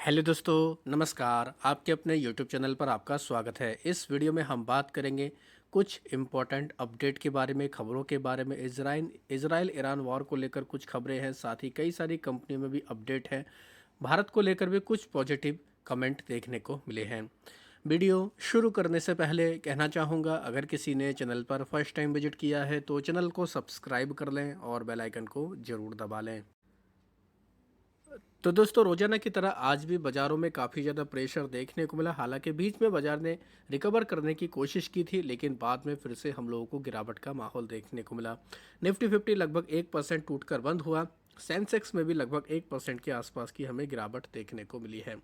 Hello दोस्तों, नमस्कार। आपके अपने यूट्यूब चैनल पर आपका स्वागत है। इस वीडियो में हम बात करेंगे कुछ इम्पोर्टेंट अपडेट के बारे में, खबरों के बारे में। इज़राइल ईरान वॉर को लेकर कुछ खबरें हैं, साथ ही कई सारी कंपनियों में भी अपडेट है। भारत को लेकर भी कुछ पॉजिटिव कमेंट देखने को मिले हैं। वीडियो शुरू करने से पहले कहना चाहूँगा, अगर किसी ने चैनल पर फर्स्ट टाइम विजिट किया है तो चैनल को सब्सक्राइब कर लें और बेल आइकन को ज़रूर दबा लें। तो दोस्तों, रोजाना की तरह आज भी बाजारों में काफ़ी ज़्यादा प्रेशर देखने को मिला। हालांकि बीच में बाजार ने रिकवर करने की कोशिश की थी, लेकिन बाद में फिर से हम लोगों को गिरावट का माहौल देखने को मिला। निफ्टी 50 लगभग 1% टूटकर बंद हुआ। सेंसेक्स में भी लगभग 1% के आसपास की हमें गिरावट देखने को मिली है।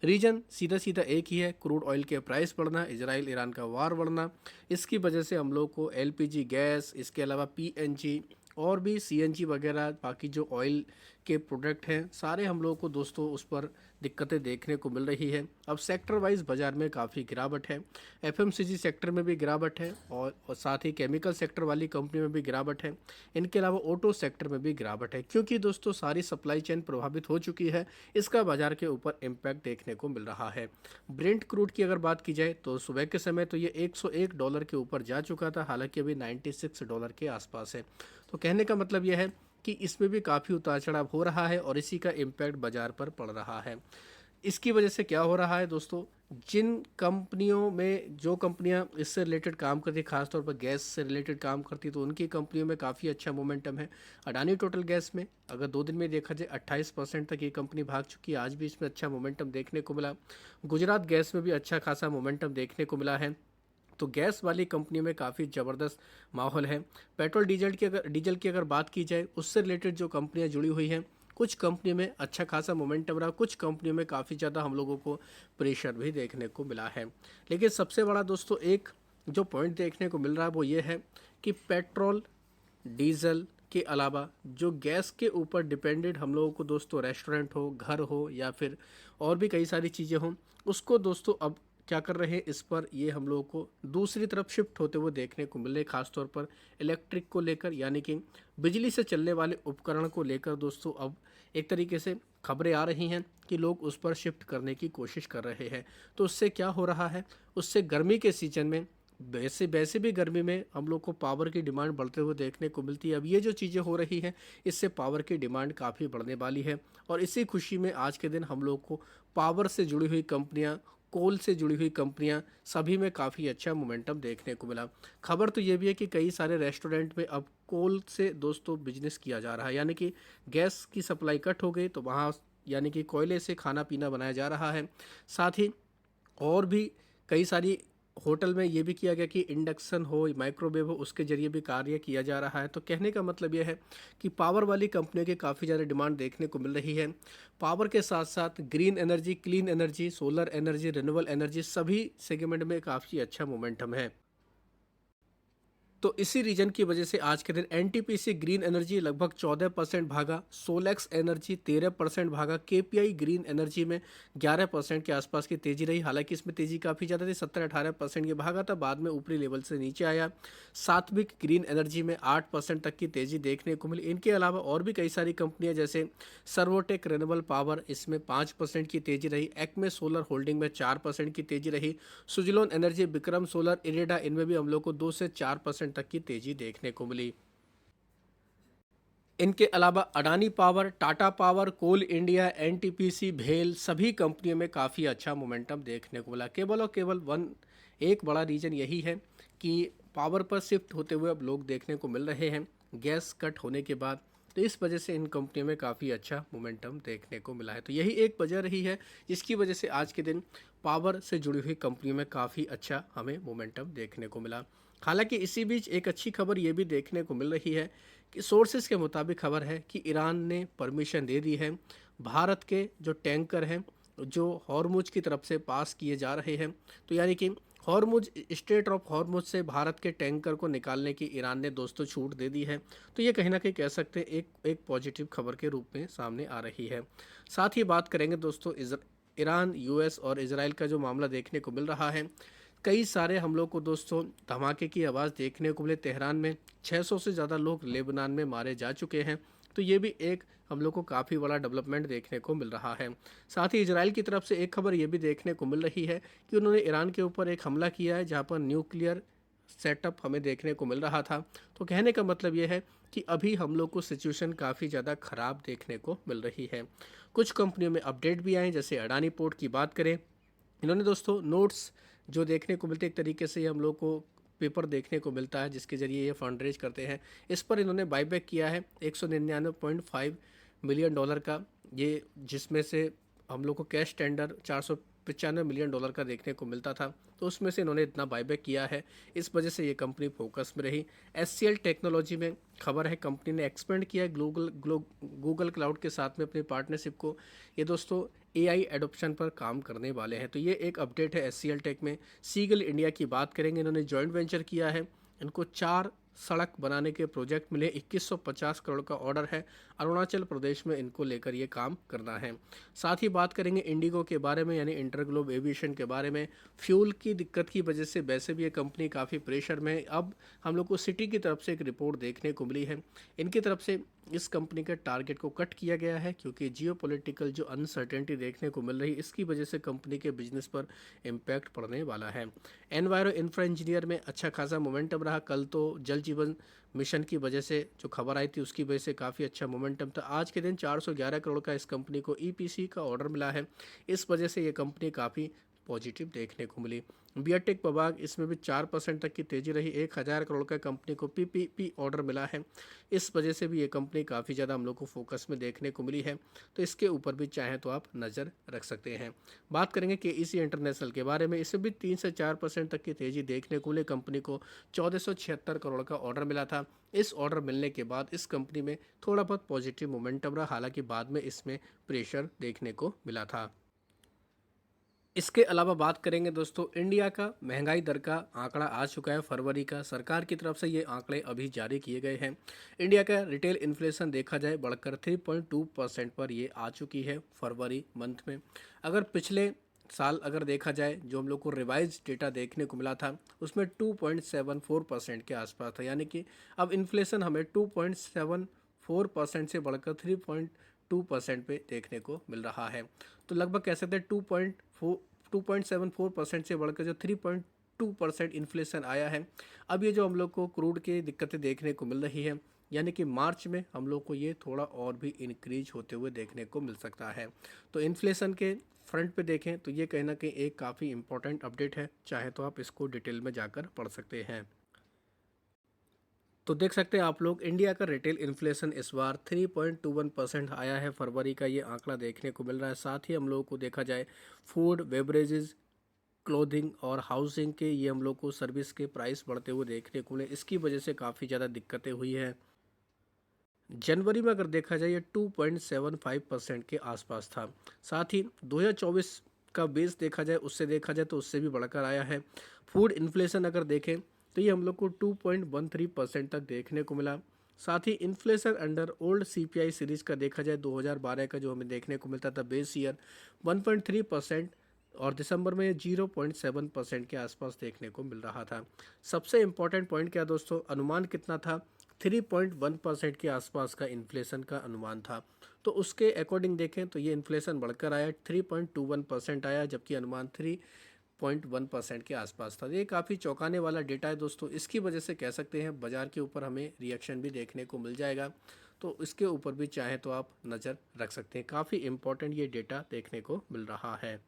रीजन सीधा सीधा एक ही है, क्रूड ऑयल के प्राइस बढ़ना, इजराइल ईरान का वार बढ़ना। इसकी वजह से हम लोग को एलपीजी गैस, इसके अलावा पीएनजी और भी सीएनजी वगैरह, बाकी जो ऑयल के प्रोडक्ट हैं, सारे हम लोगों को दोस्तों उस पर दिक्कतें देखने को मिल रही है। अब सेक्टर वाइज बाज़ार में काफ़ी गिरावट है। एफएमसीजी सेक्टर में भी गिरावट है और साथ ही केमिकल सेक्टर वाली कंपनी में भी गिरावट है। इनके अलावा ऑटो सेक्टर में भी गिरावट है, क्योंकि दोस्तों सारी सप्लाई चेन प्रभावित हो चुकी है। इसका बाज़ार के ऊपर इम्पैक्ट देखने को मिल रहा है। ब्रेंट क्रूड की अगर बात की जाए तो सुबह के समय तो ये $101 के ऊपर जा चुका था, हालांकि अभी $96 के आसपास है। तो कहने का मतलब यह है कि इसमें भी काफ़ी उतार चढ़ाव हो रहा है और इसी का इम्पैक्ट बाज़ार पर पड़ रहा है। इसकी वजह से क्या हो रहा है दोस्तों, जिन कंपनियों में जो कंपनियां इससे रिलेटेड काम करती, खासतौर पर गैस से रिलेटेड काम करती, तो उनकी कंपनियों में काफ़ी अच्छा मोमेंटम है। अडानी टोटल गैस में अगर 2 दिन में देखा जाए 28% तक ये कंपनी भाग चुकी है। आज भी इसमें अच्छा मोमेंटम देखने को मिला। गुजरात गैस में भी अच्छा खासा मोमेंटम देखने को मिला है। तो गैस वाली कंपनी में काफ़ी ज़बरदस्त माहौल है। पेट्रोल डीजल की अगर बात की जाए, उससे रिलेटेड जो कंपनियां जुड़ी हुई हैं, कुछ कंपनी में अच्छा खासा मोमेंटम रहा, कुछ कंपनियों में काफ़ी ज़्यादा हम लोगों को प्रेशर भी देखने को मिला है। लेकिन सबसे बड़ा दोस्तों एक जो पॉइंट देखने को मिल रहा है वो ये है कि पेट्रोल डीजल के अलावा जो गैस के ऊपर डिपेंडेंट हम लोगों को दोस्तों, रेस्टोरेंट हो, घर हो या फिर और भी कई सारी चीज़ें हों, उसको दोस्तों अब क्या कर रहे हैं, इस पर ये हम लोगों को दूसरी तरफ शिफ्ट होते हुए देखने को मिल रहे, खासतौर पर इलेक्ट्रिक को लेकर, यानी कि बिजली से चलने वाले उपकरण को लेकर दोस्तों अब एक तरीके से खबरें आ रही हैं कि लोग उस पर शिफ्ट करने की कोशिश कर रहे हैं। तो उससे क्या हो रहा है, उससे गर्मी के सीजन में वैसे वैसे भी गर्मी में हम लोग को पावर की डिमांड बढ़ते हुए देखने को मिलती है। अब ये जो चीज़ें हो रही हैं, इससे पावर की डिमांड काफ़ी बढ़ने वाली है और इसी खुशी में आज के दिन हम लोग को पावर से जुड़ी हुई कंपनियां, कोल से जुड़ी हुई कंपनियां, सभी में काफ़ी अच्छा मोमेंटम देखने को मिला। खबर तो ये भी है कि कई सारे रेस्टोरेंट में अब कोल से दोस्तों बिजनेस किया जा रहा है, यानी कि गैस की सप्लाई कट हो गई तो वहाँ यानी कि कोयले से खाना पीना बनाया जा रहा है। साथ ही और भी कई सारी होटल में ये भी किया गया कि इंडक्शन हो, माइक्रोवेव हो, उसके ज़रिए भी कार्य किया जा रहा है। तो कहने का मतलब यह है कि पावर वाली कंपनियों की काफ़ी ज़्यादा डिमांड देखने को मिल रही है। पावर के साथ साथ green energy, clean energy, solar energy, renewable energy, सभी सेगमेंट में काफ़ी अच्छा मोमेंटम है। तो इसी रीजन की वजह से आज के दिन एनटीपीसी ग्रीन एनर्जी लगभग 14% भागा, सोलेक्स एनर्जी 13% भागा, केपीआई ग्रीन एनर्जी में 11% के आसपास की तेजी रही। हालांकि इसमें तेजी काफ़ी ज़्यादा थी, 17-18% ये भागा था, बाद में ऊपरी लेवल से नीचे आया। सात्विक ग्रीन एनर्जी में 8% तक की तेजी देखने को मिली। इनके अलावा और भी कई सारी कंपनियां जैसे सर्वोटेक रिन्यूएबल पावर, इसमें 5% की तेजी रही। एक्मे सोलर होल्डिंग में 4% की तेजी रही। सुजलोन एनर्जी, विक्रम सोलर, इरेडा, इनमें भी हम लोग को 2 से 4% तक की तेजी देखने को मिली। इनके अलावा अडानी पावर, टाटा पावर, कोल इंडिया, एनटीपीसी, भेल, सभी कंपनियों में काफ़ी अच्छा मोमेंटम देखने को मिला। केवल और केवल एक बड़ा रीज़न यही है कि पावर पर शिफ्ट होते हुए अब लोग देखने को मिल रहे हैं गैस कट होने के बाद। तो इस वजह से इन कंपनियों में काफ़ी अच्छा मोमेंटम देखने को मिला है। तो यही एक वजह रही है जिसकी वजह से आज के दिन पावर से जुड़ी हुई कंपनियों में काफ़ी अच्छा हमें मोमेंटम देखने को मिला। हालांकि इसी बीच एक अच्छी खबर ये भी देखने को मिल रही है कि सोर्सेज के मुताबिक खबर है कि ईरान ने परमिशन दे दी है भारत के जो टैंकर हैं जो हॉर्मुज की तरफ से पास किए जा रहे हैं। तो यानी कि हॉर्मुज, स्ट्रेट ऑफ हॉर्मुज से भारत के टैंकर को निकालने की ईरान ने दोस्तों छूट दे दी है। तो ये कहीं ना कहीं कह सकते हैं एक पॉजिटिव खबर के रूप में सामने आ रही है। साथ ही बात करेंगे दोस्तों ईरान, यूएस और इजराइल का जो मामला देखने को मिल रहा है। कई सारे हम लोग को दोस्तों धमाके की आवाज़ देखने को मिले। तेहरान में 600 से ज़्यादा लोग लेबनान में मारे जा चुके हैं। तो ये भी एक हम लोग को काफ़ी बड़ा डेवलपमेंट देखने को मिल रहा है। साथ ही इजराइल की तरफ से एक खबर ये भी देखने को मिल रही है कि उन्होंने ईरान के ऊपर एक हमला किया है जहाँ पर न्यूक्लियर सेटअप हमें देखने को मिल रहा था। तो कहने का मतलब ये है कि अभी हम लोग को सिचुएशन काफ़ी ज़्यादा ख़राब देखने को मिल रही है। कुछ कंपनियों में अपडेट भी आए, जैसे अडानी पोर्ट की बात करें, इन्होंने दोस्तों नोट्स जो देखने को मिलते हैं, एक तरीके से ये हम लोग को पेपर देखने को मिलता है जिसके ज़रिए ये फंड रेज करते हैं। इस पर इन्होंने बाईबैक किया है 199.5 मिलियन डॉलर का, ये जिसमें से हम लोग को कैश टेंडर $495 मिलियन का देखने को मिलता था, तो उसमें से इन्होंने इतना बाईबैक किया है। इस वजह से ये कंपनी फोकस में रही। एचसीएल टेक्नोलॉजी में खबर है कंपनी ने एक्सपेंड किया है गूगल क्लाउड के साथ में अपनी पार्टनरशिप को। ये दोस्तों एआई एडॉप्शन पर काम करने वाले हैं। तो ये एक अपडेट है एचसीएल टेक में। सीगल इंडिया की बात करेंगे, इन्होंने जॉइंट वेंचर किया है, इनको 4 सड़क बनाने के प्रोजेक्ट मिले, 2150 करोड़ का ऑर्डर है, अरुणाचल प्रदेश में इनको लेकर ये काम करना है। साथ ही बात करेंगे इंडिगो के बारे में, यानी इंटरग्लोब एविएशन के बारे में। फ्यूल की दिक्कत की वजह से वैसे भी ये कंपनी काफ़ी प्रेशर में है। अब हम लोग को सिटी की तरफ से एक रिपोर्ट देखने को मिली है, इनकी तरफ से इस कंपनी के टारगेट को कट किया गया है क्योंकि जियोपॉलिटिकल जो अनसर्टेनिटी देखने को मिल रही है, इसकी वजह से कंपनी के बिजनेस पर इम्पैक्ट पड़ने वाला है। एनवायरो इंफ्रा इंजीनियर में अच्छा खासा मोमेंटम रहा। कल तो जल जीवन मिशन की वजह से जो खबर आई थी उसकी वजह से काफ़ी अच्छा मोमेंटम था। आज के दिन 411 करोड़ का इस कंपनी को ईपीसी का ऑर्डर मिला है, इस वजह से ये कंपनी काफ़ी पॉजिटिव देखने को मिली। बियाटेक पबाग, इसमें भी 4% तक की तेज़ी रही। 1000 करोड़ का कंपनी को पीपीपी ऑर्डर मिला है, इस वजह से भी ये कंपनी काफ़ी ज़्यादा हम लोग को फोकस में देखने को मिली है। तो इसके ऊपर भी चाहें तो आप नज़र रख सकते हैं। बात करेंगे केईसी इंटरनेशनल के बारे में, इसमें भी 3 से 4% तक की तेज़ी देखने को मिली। कंपनी को 1476 करोड़ का ऑर्डर मिला था। इस ऑर्डर मिलने के बाद इस कंपनी में थोड़ा बहुत पॉजिटिव मोमेंटम रहा, हालांकि बाद में इसमें प्रेशर देखने को मिला था। इसके अलावा बात करेंगे दोस्तों, इंडिया का महंगाई दर का आंकड़ा आ चुका है फरवरी का। सरकार की तरफ से ये आंकड़े अभी जारी किए गए हैं। इंडिया का रिटेल इन्फ्लेशन देखा जाए बढ़कर 3.2% पर ये आ चुकी है फरवरी मंथ में। अगर पिछले साल अगर देखा जाए, जो हम लोग को रिवाइज डेटा देखने को मिला था, उसमें 2.74% के आसपास था, यानी कि अब इन्फ्लेशन हमें 2.74% से बढ़कर 3.2% पे देखने को मिल रहा है। तो लगभग कह सकते हैं 2.74% से बढ़कर जो 3.2% इन्फ्लेशन आया है। अब ये जो हम लोग को क्रूड की दिक्कतें देखने को मिल रही है, यानी कि मार्च में हम लोग को ये थोड़ा और भी इंक्रीज होते हुए देखने को मिल सकता है। तो इन्फ्लेशन के फ्रंट पे देखें तो ये कहीं ना कहीं एक काफ़ी इंपॉर्टेंट अपडेट है, चाहे तो आप इसको डिटेल में जाकर पढ़ सकते हैं। तो देख सकते हैं आप लोग, इंडिया का रिटेल इन्फ्लेशन इस बार 3.21% आया है, फरवरी का ये आंकड़ा देखने को मिल रहा है। साथ ही हम लोगों को देखा जाए फूड, बेवरेजेस, क्लोथिंग और हाउसिंग के, ये हम लोग को सर्विस के प्राइस बढ़ते हुए देखने को मिले, इसकी वजह से काफ़ी ज़्यादा दिक्कतें हुई है। जनवरी में अगर देखा जाए ये 2.75% के आसपास था। साथ ही 2024 का बेस देखा जाए, उससे देखा जाए तो उससे भी बढ़कर आया है। फूड इन्फ्लेशन अगर देखें तो ये हम लोग को 2.13% तक देखने को मिला। साथ ही inflation under old CPI series का देखा जाए 2012 का जो हमें देखने को मिलता था बेस ईयर, 1.3%, और दिसंबर में 0.7% के आसपास देखने को मिल रहा था। सबसे इम्पॉर्टेंट पॉइंट क्या दोस्तों, अनुमान कितना था, 3.1% के आसपास का इन्फ्लेशन का अनुमान था। तो उसके अकॉर्डिंग देखें तो ये इन्फ्लेशन बढ़कर आया, 3.21% आया, जबकि अनुमान 3.1% के आसपास था। ये काफ़ी चौंकाने वाला डेटा है दोस्तों। इसकी वजह से कह सकते हैं बाज़ार के ऊपर हमें रिएक्शन भी देखने को मिल जाएगा, तो इसके ऊपर भी चाहे तो आप नज़र रख सकते हैं। काफ़ी इम्पोर्टेंट ये डेटा देखने को मिल रहा है।